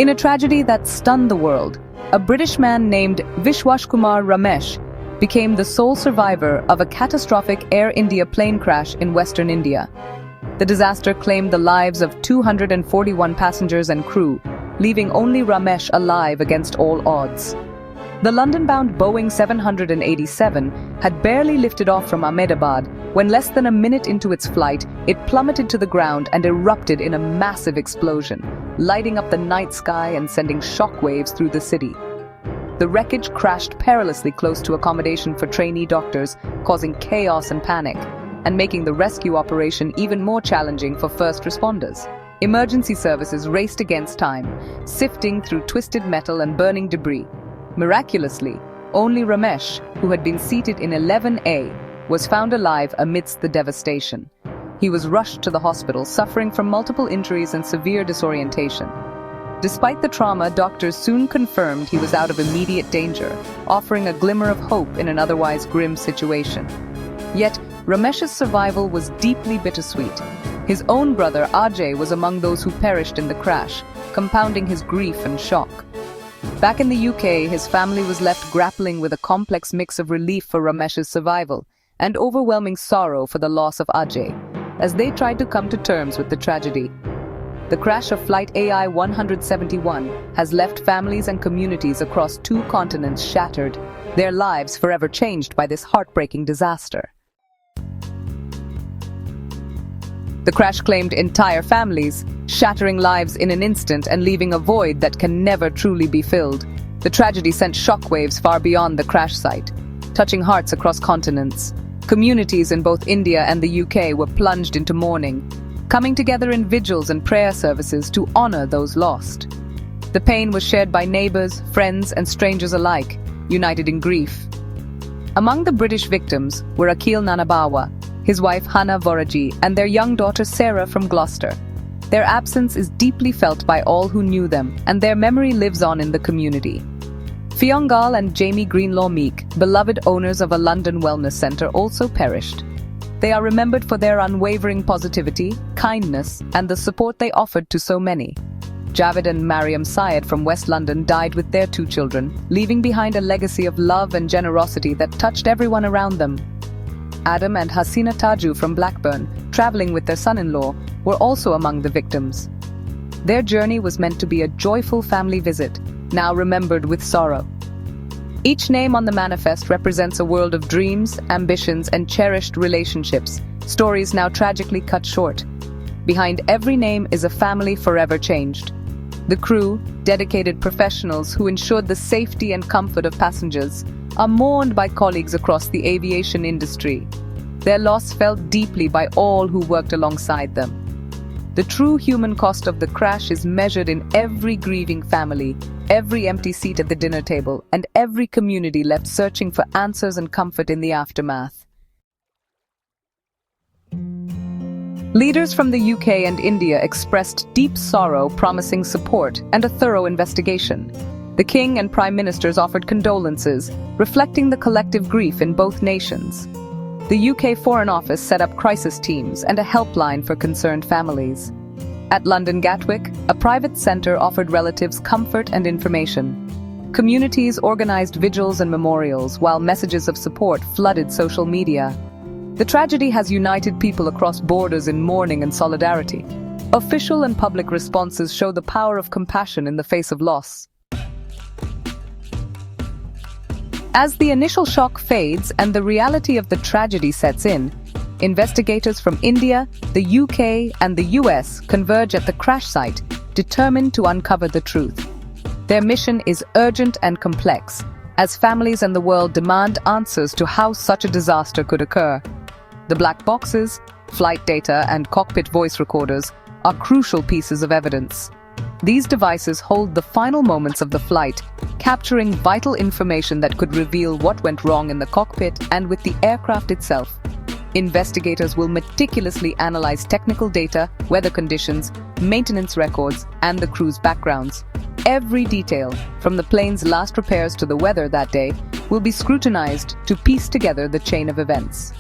In a tragedy that stunned the world, a British man named Vishwashkumar Ramesh became the sole survivor of a catastrophic Air India plane crash in Western India. The disaster claimed the lives of 241 passengers and crew, leaving only Ramesh alive against all odds. The London-bound Boeing 787 had barely lifted off from Ahmedabad when, less than a minute into its flight, it plummeted to the ground and erupted in a massive explosion, lighting up the night sky and sending shockwaves through the city. The wreckage crashed perilously close to accommodation for trainee doctors, causing chaos and panic, and making the rescue operation even more challenging for first responders. Emergency services raced against time, sifting through twisted metal and burning debris. Miraculously, only Ramesh, who had been seated in 11A, was found alive amidst the devastation. He was rushed to the hospital, suffering from multiple injuries and severe disorientation. Despite the trauma, doctors soon confirmed he was out of immediate danger, offering a glimmer of hope in an otherwise grim situation. Yet, Ramesh's survival was deeply bittersweet. His own brother, Ajay, was among those who perished in the crash, compounding his grief and shock. Back in the UK, his family was left grappling with a complex mix of relief for Ramesh's survival and overwhelming sorrow for the loss of Ajay, as they tried to come to terms with the tragedy. The crash of Flight AI-171 has left families and communities across 2 continents shattered, their lives forever changed by this heartbreaking disaster. The crash claimed entire families, shattering lives in an instant and leaving a void that can never truly be filled. The tragedy sent shockwaves far beyond the crash site, touching hearts across continents. Communities in both India and the UK were plunged into mourning, coming together in vigils and prayer services to honor those lost. The pain was shared by neighbors, friends, and strangers alike, united in grief. Among the British victims were Akhil Nanabawa, his wife Hannah Voraji, and their young daughter Sarah from Gloucester. Their absence is deeply felt by all who knew them, and their memory lives on in the community. Fiongal and Jamie Greenlaw Meek, beloved owners of a London wellness centre, also perished. They are remembered for their unwavering positivity, kindness, and the support they offered to so many. Javed and Mariam Syed from West London died with their 2 children, leaving behind a legacy of love and generosity that touched everyone around them. Adam and Hasina Taju from Blackburn, travelling with their son-in-law, were also among the victims. Their journey was meant to be a joyful family visit, now remembered with sorrow. Each name on the manifest represents a world of dreams, ambitions, and cherished relationships, stories now tragically cut short. Behind every name is a family forever changed. The crew, dedicated professionals who ensured the safety and comfort of passengers, are mourned by colleagues across the aviation industry. Their loss felt deeply by all who worked alongside them. The true human cost of the crash is measured in every grieving family, every empty seat at the dinner table, and every community left searching for answers and comfort in the aftermath. Leaders from the UK and India expressed deep sorrow, promising support and a thorough investigation. The King and Prime Ministers offered condolences, reflecting the collective grief in both nations. The UK Foreign Office set up crisis teams and a helpline for concerned families. At London Gatwick, a private centre offered relatives comfort and information. Communities organised vigils and memorials, while messages of support flooded social media. The tragedy has united people across borders in mourning and solidarity. Official and public responses show the power of compassion in the face of loss. As the initial shock fades and the reality of the tragedy sets in, investigators from India, the UK, and the US converge at the crash site, determined to uncover the truth. Their mission is urgent and complex, as families and the world demand answers to how such a disaster could occur. The black boxes, flight data, and cockpit voice recorders are crucial pieces of evidence. These devices hold the final moments of the flight, capturing vital information that could reveal what went wrong in the cockpit and with the aircraft itself. Investigators will meticulously analyze technical data, weather conditions, maintenance records, and the crew's backgrounds. Every detail, from the plane's last repairs to the weather that day, will be scrutinized to piece together the chain of events.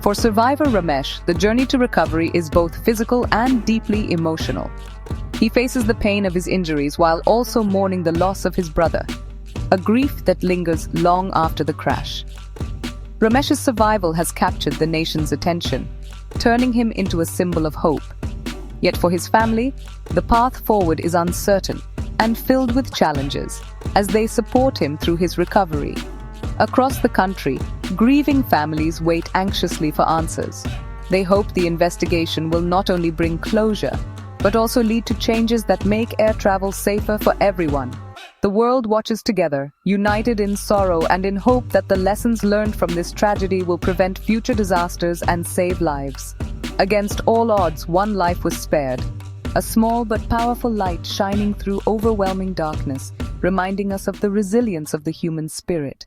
For survivor Ramesh, the journey to recovery is both physical and deeply emotional. He faces the pain of his injuries while also mourning the loss of his brother, a grief that lingers long after the crash. Ramesh's survival has captured the nation's attention, turning him into a symbol of hope. Yet for his family, the path forward is uncertain and filled with challenges as they support him through his recovery. Across the country, grieving families wait anxiously for answers. They hope the investigation will not only bring closure, but also lead to changes that make air travel safer for everyone. The world watches together, united in sorrow and in hope that the lessons learned from this tragedy will prevent future disasters and save lives. Against all odds, one life was spared. A small but powerful light shining through overwhelming darkness, reminding us of the resilience of the human spirit.